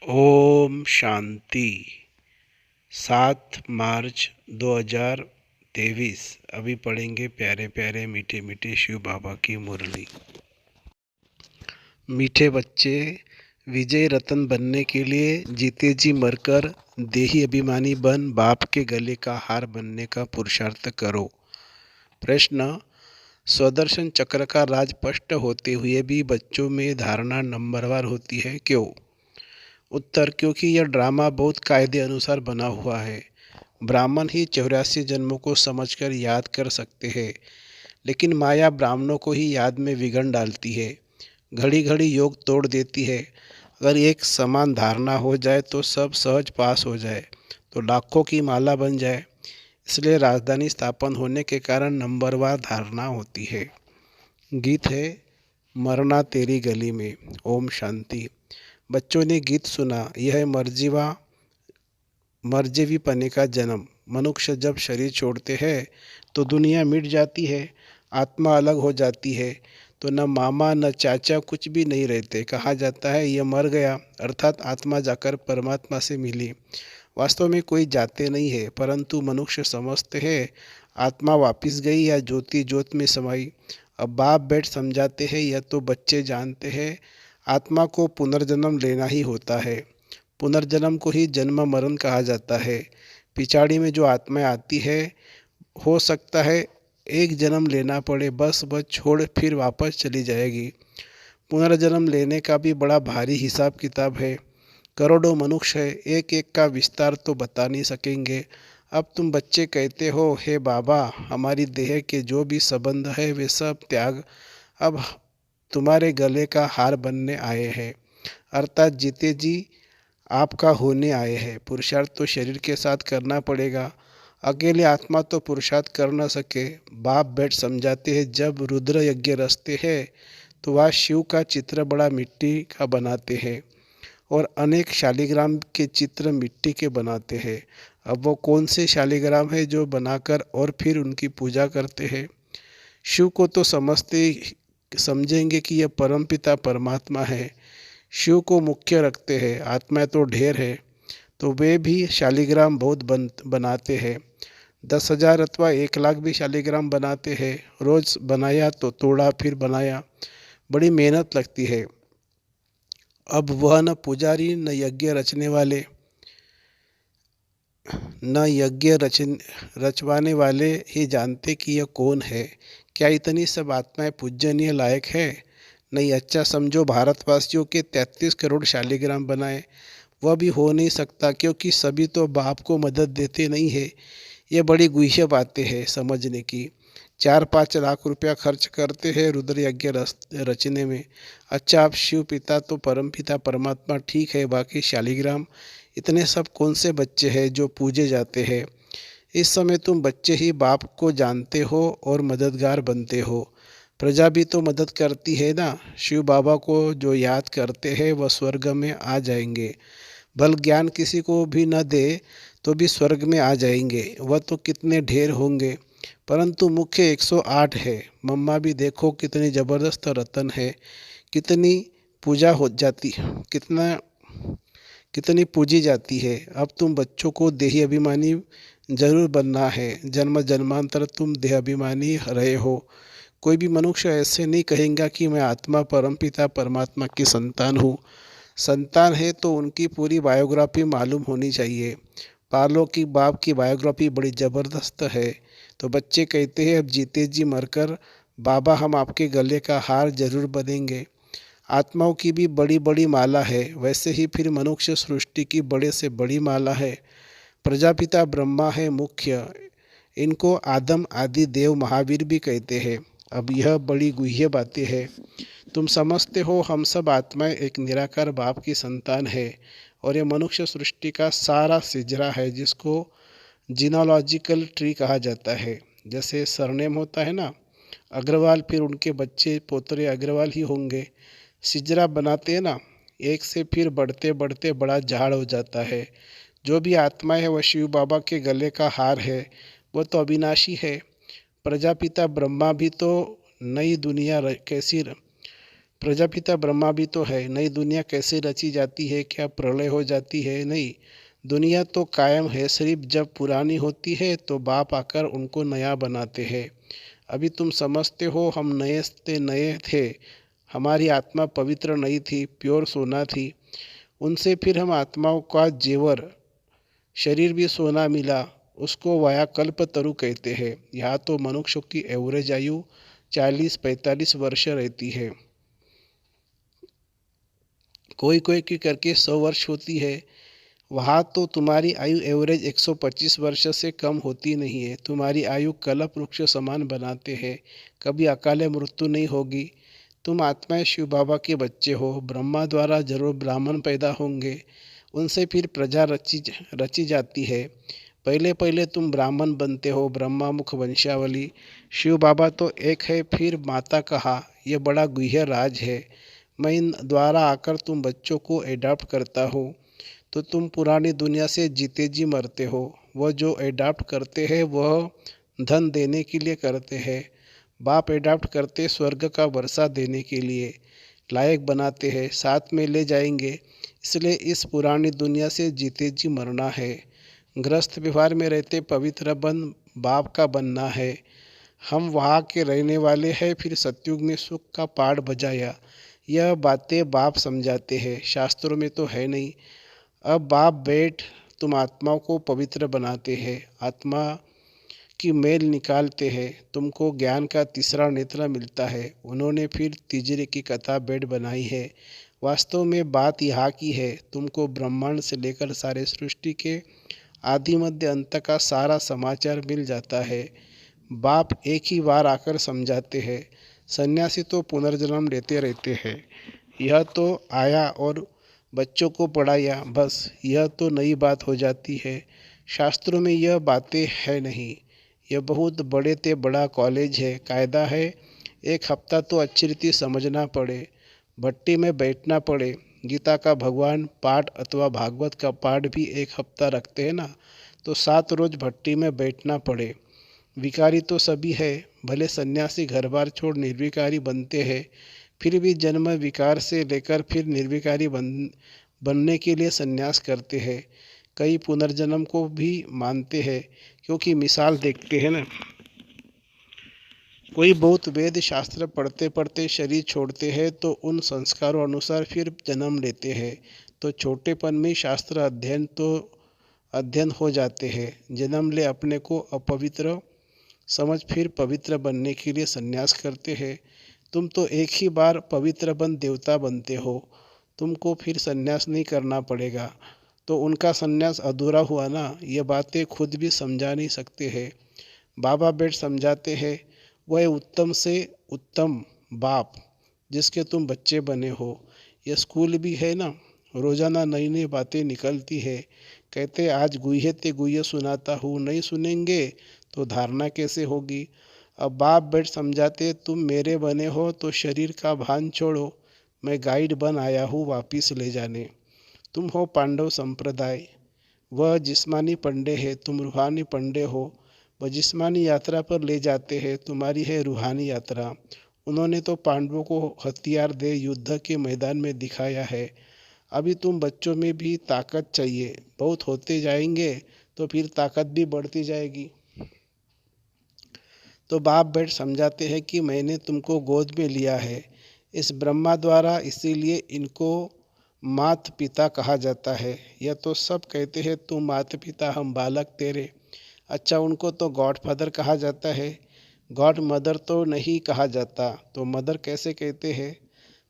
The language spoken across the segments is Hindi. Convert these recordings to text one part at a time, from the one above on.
ओम शांति। 7 मार्च 2023। अभी पढ़ेंगे प्यारे प्यारे मीठे मीठे शिव बाबा की मुरली। मीठे बच्चे, विजय रतन बनने के लिए जीते जी मरकर देही अभिमानी बन बाप के गले का हार बनने का पुरुषार्थ करो। प्रश्न: स्वदर्शन चक्र का राज स्पष्ट होते हुए भी बच्चों में धारणा नंबरवार होती है, क्यों? उत्तर: क्योंकि यह ड्रामा बहुत कायदे अनुसार बना हुआ है। ब्राह्मण ही 84 जन्मों को समझकर याद कर सकते हैं, लेकिन माया ब्राह्मणों को ही याद में विघ्न डालती है, घड़ी घड़ी योग तोड़ देती है। अगर एक समान धारणा हो जाए तो सब सहज पास हो जाए, तो लाखों की माला बन जाए। इसलिए राजधानी स्थापन होने के कारण नंबरवार धारणा होती है। गीत है मरना तेरी गली में। ओम शांति। बच्चों ने गीत सुना। यह है मरजेवी पने का जन्म। मनुष्य जब शरीर छोड़ते हैं तो दुनिया मिट जाती है, आत्मा अलग हो जाती है, तो न मामा न चाचा कुछ भी नहीं रहते। कहा जाता है यह मर गया, अर्थात आत्मा जाकर परमात्मा से मिली। वास्तव में कोई जाते नहीं है, परंतु मनुष्य समझते हैं आत्मा वापिस गई या ज्योति ज्योत में समाई। अब बाप बैठ समझाते हैं, यह तो बच्चे जानते हैं आत्मा को पुनर्जन्म लेना ही होता है। पुनर्जन्म को ही जन्म मरण कहा जाता है। पिछाड़ी में जो आत्माएं आती है, हो सकता है एक जन्म लेना पड़े, बस छोड़ फिर वापस चली जाएगी। पुनर्जन्म लेने का भी बड़ा भारी हिसाब किताब है। करोड़ों मनुष्य है, एक एक का विस्तार तो बता नहीं सकेंगे। अब तुम बच्चे कहते हो, हे बाबा हमारी देह के जो भी संबंध है वे सब त्याग अब तुम्हारे गले का हार बनने आए हैं, अर्थात जीते जी आपका होने आए हैं। पुरुषार्थ तो शरीर के साथ करना पड़ेगा, अकेले आत्मा तो पुरुषार्थ कर न सके। बाप बैठ समझाते हैं, जब रुद्र यज्ञ रचते हैं तो वह शिव का चित्र बड़ा मिट्टी का बनाते हैं और अनेक शालिग्राम के चित्र मिट्टी के बनाते हैं। अब वो कौन से शालिग्राम है जो बनाकर और फिर उनकी पूजा करते हैं? शिव को तो समझेंगे कि यह परमपिता परमात्मा है। शिव को मुख्य रखते हैं, आत्मा तो ढेर है, तो वे भी शालिग्राम बहुत बनाते हैं। 10,000 अथवा 1,00,000 भी शालिग्राम बनाते हैं। रोज बनाया तो तोड़ा, फिर बनाया, बड़ी मेहनत लगती है। अब वह न पुजारी न यज्ञ रचवाने वाले ही जानते कि यह कौन है। क्या इतनी सब आत्माएं पूजनीय लायक है? नहीं। अच्छा समझो, भारतवासियों के 33 करोड़ शालिग्राम बनाए, वह भी हो नहीं सकता, क्योंकि सभी तो बाप को मदद देते नहीं है। ये बड़ी गुह्य बातें हैं समझने की। 4-5 लाख रुपया खर्च करते हैं रुद्र यज्ञ रचने में। अच्छा, आप शिव पिता तो परम पिता परमात्मा ठीक है, बाकी शालिग्राम इतने सब कौन से बच्चे हैं जो पूजे जाते हैं? इस समय तुम बच्चे ही बाप को जानते हो और मददगार बनते हो। प्रजा भी तो मदद करती है ना। शिव बाबा को जो याद करते हैं वह स्वर्ग में आ जाएंगे। भल ज्ञान किसी को भी न दे तो भी स्वर्ग में आ जाएंगे। वह तो कितने ढेर होंगे, परंतु मुख्य 108 है। मम्मा भी देखो कितनी ज़बरदस्त रतन है, कितनी पूजा हो जाती, कितनी पूजी जाती है। अब तुम बच्चों को देही अभिमानी जरूर बनना है। जन्म जन्मांतर तुम देह अभिमानी रहे हो। कोई भी मनुष्य ऐसे नहीं कहेगा कि मैं आत्मा परमपिता परमात्मा की संतान हूँ। संतान है तो उनकी पूरी बायोग्राफी मालूम होनी चाहिए। पालो की बाप की बायोग्राफी बड़ी ज़बरदस्त है। तो बच्चे कहते हैं, अब जीते जी मरकर बाबा हम आपके गले का हार जरूर बनेंगे। आत्माओं की भी बड़ी बड़ी माला है, वैसे ही फिर मनुष्य सृष्टि की बड़े से बड़ी माला है। प्रजापिता ब्रह्मा है मुख्य, इनको आदम आदि देव महावीर भी कहते हैं। अब यह बड़ी गुह्य बातें हैं। तुम समझते हो हम सब आत्माएं एक निराकार बाप की संतान है, और यह मनुष्य सृष्टि का सारा सिजरा है, जिसको जीनोलॉजिकल ट्री कहा जाता है। जैसे सरनेम होता है ना, अग्रवाल, फिर उनके बच्चे पोतरे अग्रवाल ही होंगे। सिजरा बनाते हैं ना, एक से फिर बढ़ते बढ़ते बड़ा झाड़ हो जाता है। जो भी आत्मा है वह शिव बाबा के गले का हार है, वह तो अविनाशी है। प्रजापिता ब्रह्मा भी तो नई दुनिया कैसी प्रजापिता ब्रह्मा भी तो है। नई दुनिया कैसे रची जाती है? क्या प्रलय हो जाती है? नहीं, दुनिया तो कायम है, सिर्फ जब पुरानी होती है तो बाप आकर उनको नया बनाते हैं। अभी तुम समझते हो हम नए से नए थे, हमारी आत्मा पवित्र नहीं थी, प्योर सोना थी। उनसे फिर हम आत्माओं का जेवर, शरीर भी सोना मिला, उसको वाया कल्प तरु कहते हैं। यहाँ तो मनुष्यों की एवरेज आयु 40-45 वर्ष रहती है, कोई कोई की करके 100 वर्ष होती है। वहाँ तो तुम्हारी आयु एवरेज 125 वर्ष से कम होती नहीं है। तुम्हारी आयु कल्प वृक्ष समान बनाते हैं, कभी अकाले मृत्यु नहीं होगी। तुम आत्माएं शिव बाबा के बच्चे हो, ब्रह्मा द्वारा जरूर ब्राह्मण पैदा होंगे, उनसे फिर प्रजा रची रची जाती है। पहले पहले तुम ब्राह्मण बनते हो, ब्रह्मा मुख वंशावली। शिव बाबा तो एक है, फिर माता कहा, यह बड़ा गुह्य राज है। मैं इन द्वारा आकर तुम बच्चों को एडॉप्ट करता हूँ, तो तुम पुरानी दुनिया से जीते जी मरते हो। वह जो एडॉप्ट करते हैं वह धन देने के लिए करते हैं। बाप एडॉप्ट करते स्वर्ग का वर्षा देने के लिए, लायक बनाते हैं, साथ में ले जाएंगे। इसलिए इस पुरानी दुनिया से जीते जी मरना है। गृहस्थ व्यवहार में रहते पवित्र बन बाप का बनना है। हम वहाँ के रहने वाले हैं, फिर सतयुग में सुख का पाठ बजाया। यह बातें बाप समझाते हैं, शास्त्रों में तो है नहीं। अब बाप बैठ तुम आत्माओं को पवित्र बनाते हैं, आत्मा की मैल निकालते हैं, तुमको ज्ञान का तीसरा नेत्र मिलता है। उन्होंने फिर तीसरे की कथा बैठ बनाई है। वास्तव में बात यहाँ की है, तुमको ब्रह्मांड से लेकर सारे सृष्टि के आदि मध्य अंत का सारा समाचार मिल जाता है। बाप एक ही बार आकर समझाते हैं। सन्यासी तो पुनर्जन्म लेते रहते हैं, यह तो आया और बच्चों को पढ़ाया, बस यह तो नई बात हो जाती है। शास्त्रों में यह बातें है नहीं। यह बहुत बड़े ते बड़ा कॉलेज है, कायदा है। एक हफ्ता तो अच्छी रीति समझना पड़े, भट्टी में बैठना पड़े। गीता का भगवान पाठ अथवा भागवत का पाठ भी एक हफ्ता रखते हैं ना, तो 7 रोज भट्टी में बैठना पड़े। विकारी तो सभी है, भले सन्यासी घर बार छोड़ निर्विकारी बनते हैं, फिर भी जन्म विकार से लेकर फिर निर्विकारी बनने के लिए सन्यास करते हैं। कई पुनर्जन्म को भी मानते हैं, क्योंकि मिसाल देखते हैं ना, कोई बहुत वेद शास्त्र पढ़ते पढ़ते शरीर छोड़ते हैं तो उन संस्कारों अनुसार फिर जन्म लेते हैं। तो छोटेपन में शास्त्र अध्ययन हो जाते हैं। जन्म ले अपने को अपवित्र समझ फिर पवित्र बनने के लिए संन्यास करते हैं। तुम तो एक ही बार पवित्र बन देवता बनते हो, तुमको फिर संन्यास नहीं करना पड़ेगा। तो उनका संन्यास अधूरा हुआ ना, ये बातें खुद भी समझा नहीं सकते हैं। बाबा बैठ समझाते हैं, वह उत्तम से उत्तम बाप जिसके तुम बच्चे बने हो। यह स्कूल भी है ना, रोज़ाना नई नई बातें निकलती है। कहते आज गुह्य ते गुह्य सुनाता हूँ, नहीं सुनेंगे तो धारणा कैसे होगी। अब बाप बैठ समझाते, तुम मेरे बने हो तो शरीर का भान छोड़ो, मैं गाइड बन आया हूँ वापिस ले जाने। तुम हो पांडव संप्रदाय, वह जिस्मानी पंडे है, तुम रूहानी पंडे हो। वह जिस्मानी यात्रा पर ले जाते हैं, तुम्हारी है रूहानी यात्रा। उन्होंने तो पांडवों को हथियार दे युद्ध के मैदान में दिखाया है। अभी तुम बच्चों में भी ताकत चाहिए, बहुत होते जाएंगे तो फिर ताकत भी बढ़ती जाएगी। तो बाप बैठ समझाते हैं कि मैंने तुमको गोद में लिया है इस ब्रह्मा द्वारा, इसीलिए इनको मात पिता कहा जाता है। यह तो सब कहते हैं तुम मात पिता, हम बालक तेरे। अच्छा, उनको तो गॉड फादर कहा जाता है, गॉड मदर तो नहीं कहा जाता, तो मदर कैसे कहते हैं।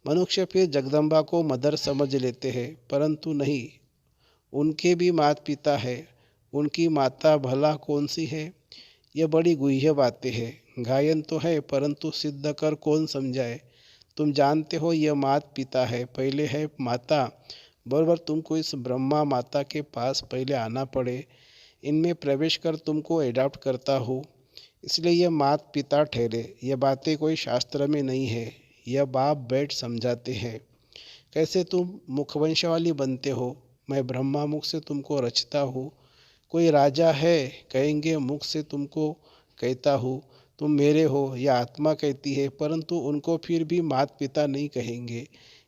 मनुष्य फिर जगदम्बा को मदर समझ लेते हैं, परंतु नहीं, उनके भी माता पिता है। उनकी माता भला कौन सी है, यह बड़ी गुह्य बातें हैं। गायन तो है, परंतु सिद्ध कर कौन समझाए। तुम जानते हो यह माता पिता है, पहले है माता। बराबर तुमको इस ब्रह्मा माता के पास पहले आना पड़े, इनमें प्रवेश कर तुमको एडॉप्ट करता हूँ, इसलिए यह माता पिता ठहरे। यह बातें कोई शास्त्र में नहीं है, यह बाप बैठ समझाते हैं। कैसे तुम मुखवंशावली बनते हो, मैं ब्रह्मा मुख से तुमको रचता हूँ। कोई राजा है, कहेंगे मुख से तुमको कहता हूँ। तुम मेरे हो, यह आत्मा कहती है, परंतु उनको फिर भी माता पिता नहीं कहेंगे।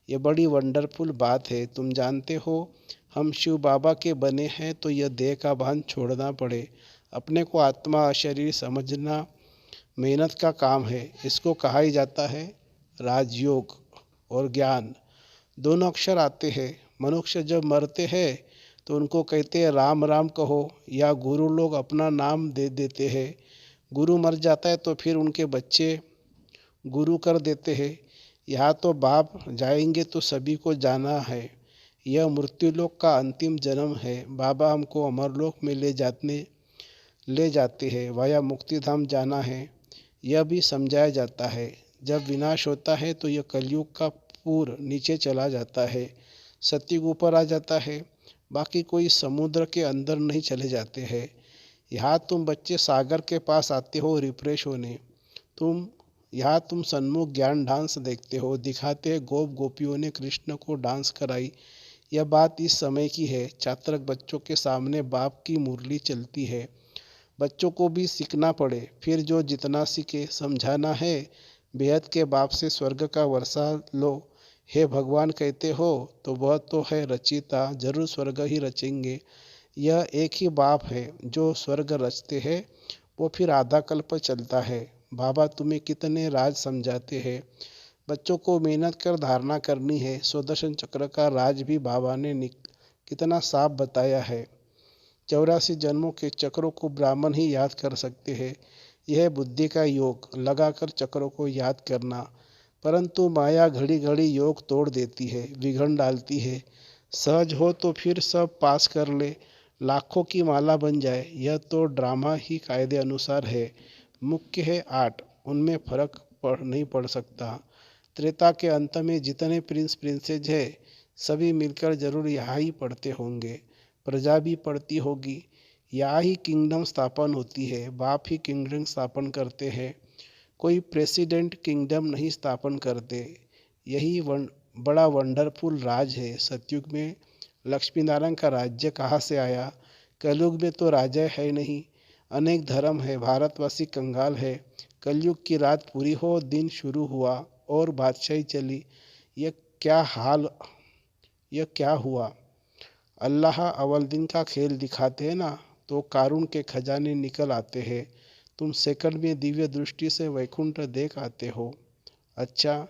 ये बड़ी वंडरफुल बात है। तुम जानते हो, हम शिव बाबा के बने हैं तो यह देह का भान छोड़ना पड़े। अपने को आत्मा शरीर समझना मेहनत का काम है। इसको कहा ही जाता है राजयोग और ज्ञान। दोनों अक्षर आते हैं। मनुष्य जब मरते हैं तो उनको कहते हैं राम राम कहो, या गुरु लोग अपना नाम दे देते हैं। गुरु मर जाता है तो फिर उनके बच्चे गुरु कर देते हैं। यहाँ तो बाप जाएंगे तो सभी को जाना है। यह मृत्युलोक का अंतिम जन्म है। बाबा हमको अमरलोक में ले जाते हैं। वाया मुक्तिधाम जाना है, यह भी समझाया जाता है। जब विनाश होता है तो यह कलयुग का पूर नीचे चला जाता है, सतयुग ऊपर आ जाता है। बाकी कोई समुद्र के अंदर नहीं चले जाते हैं। यहाँ तुम बच्चे सागर के पास आते हो रिफ्रेश होने। यहाँ तुम सन्मुख ज्ञान डांस देखते हो। दिखाते हैं गोप गोपियों ने कृष्ण को डांस कराई। यह बात इस समय की है। चातक बच्चों के सामने बाप की मुरली चलती है। बच्चों को भी सीखना पड़े, फिर जो जितना सीखे। समझाना है बेहद के बाप से स्वर्ग का वर्षा लो। हे भगवान कहते हो तो वह तो है रचिता, जरूर स्वर्ग ही रचेंगे। यह एक ही बाप है जो स्वर्ग रचते हैं, वो फिर आधा कल्प चलता है। बाबा तुम्हें कितने राज समझाते हैं। बच्चों को मेहनत कर धारणा करनी है। सुदर्शन चक्र का राज भी बाबा ने कितना साफ बताया है। 84 जन्मों के चक्रों को ब्राह्मण ही याद कर सकते हैं। यह बुद्धि का योग, लगाकर चक्रों को याद करना। परंतु माया घड़ी घड़ी योग तोड़ देती है, विघन डालती है। सहज हो तो फिर सब पास कर ले, लाखों की माला बन जाए। यह तो ड्रामा ही कायदे अनुसार है। मुख्य है 8, उनमें फर्क नहीं पड़ सकता। त्रेता के अंत में जितने प्रिंस प्रिंसेज है सभी मिलकर जरूर यहाँ ही पढ़ते होंगे। प्रजा भी पढ़ती होगी। यहाँ ही किंगडम स्थापन होती है। बाप ही किंगडम स्थापन करते हैं, कोई प्रेसिडेंट किंगडम नहीं स्थापन करते। यही बड़ा वंडरफुल राज है। सतयुग में लक्ष्मी नारायण का राज्य कहाँ से आया? कलयुग में तो राजा है नहीं, अनेक धर्म है, भारतवासी कंगाल है। कलयुग की रात पूरी हो, दिन शुरू हुआ और बादशाही चली। यह क्या हुआ? अल्लाह अव्वल दिन का खेल दिखाते हैं ना, तो कारून के खजाने निकल आते हैं। तुम सेकंड में दिव्य दृष्टि से वैकुंठ देख आते हो। अच्छा,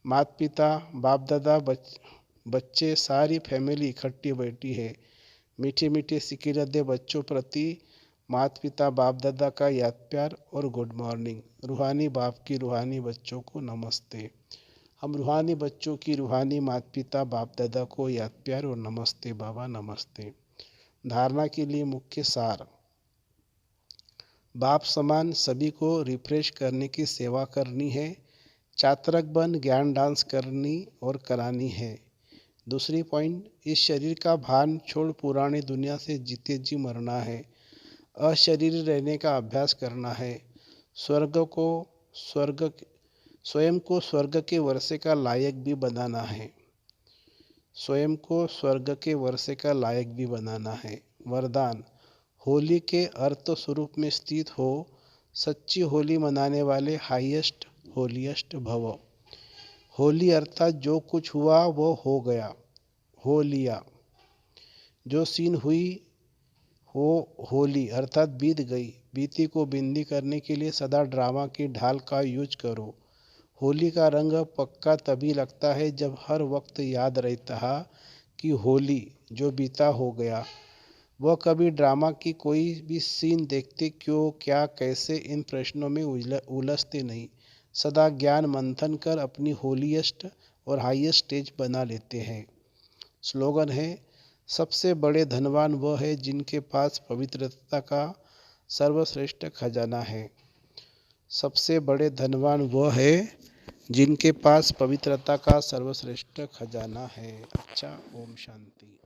माता पिता बाप दादा बच्चे सारी फैमिली इकट्ठी बैठी है। मीठे मीठे सिकिरदे बच्चों प्रति माता पिता बाप दादा का याद प्यार और गुड मॉर्निंग। रूहानी बाप की रूहानी बच्चों को नमस्ते। हम रूहानी बच्चों की रूहानी माता पिता बाप दादा को याद प्यार और नमस्ते बाबा नमस्ते। धारणा के लिए मुख्य सार, बाप समान सभी को रिफ्रेश करने की सेवा करनी है। चातरक बन ज्ञान डांस करनी और करानी है। दूसरी पॉइंट, इस शरीर का भान छोड़ पुरानी दुनिया से जीते जी मरना है। अशरीर रहने का अभ्यास करना है। स्वयं को स्वर्ग के वर्षे का लायक भी बनाना है। स्वयं को स्वर्ग के वर्षे का लायक भी बनाना है। वरदान, होली के अर्थ स्वरूप में स्थित हो। सच्ची होली मनाने वाले हाईएस्ट होलीएस्ट भव। होली अर्थात जो कुछ हुआ वो हो गया, हो लिया। जो सीन हुई हो होली अर्थात बीत गई। बीती को बिंदी करने के लिए सदा ड्रामा की ढाल का यूज करो। होली का रंग पक्का तभी लगता है जब हर वक्त याद रहता है कि होली जो बीता हो गया। वह कभी ड्रामा की कोई भी सीन देखते क्यों, क्या, कैसे, इन प्रश्नों में उलझते नहीं। सदा ज्ञान मंथन कर अपनी होलीएस्ट और हाईएस्ट स्टेज बना लेते हैं। स्लोगन है, सबसे बड़े धनवान वह है जिनके पास पवित्रता का सर्वश्रेष्ठ खजाना है। सबसे बड़े धनवान वह है जिनके पास पवित्रता का सर्वश्रेष्ठ खजाना है। अच्छा, ओम शांति।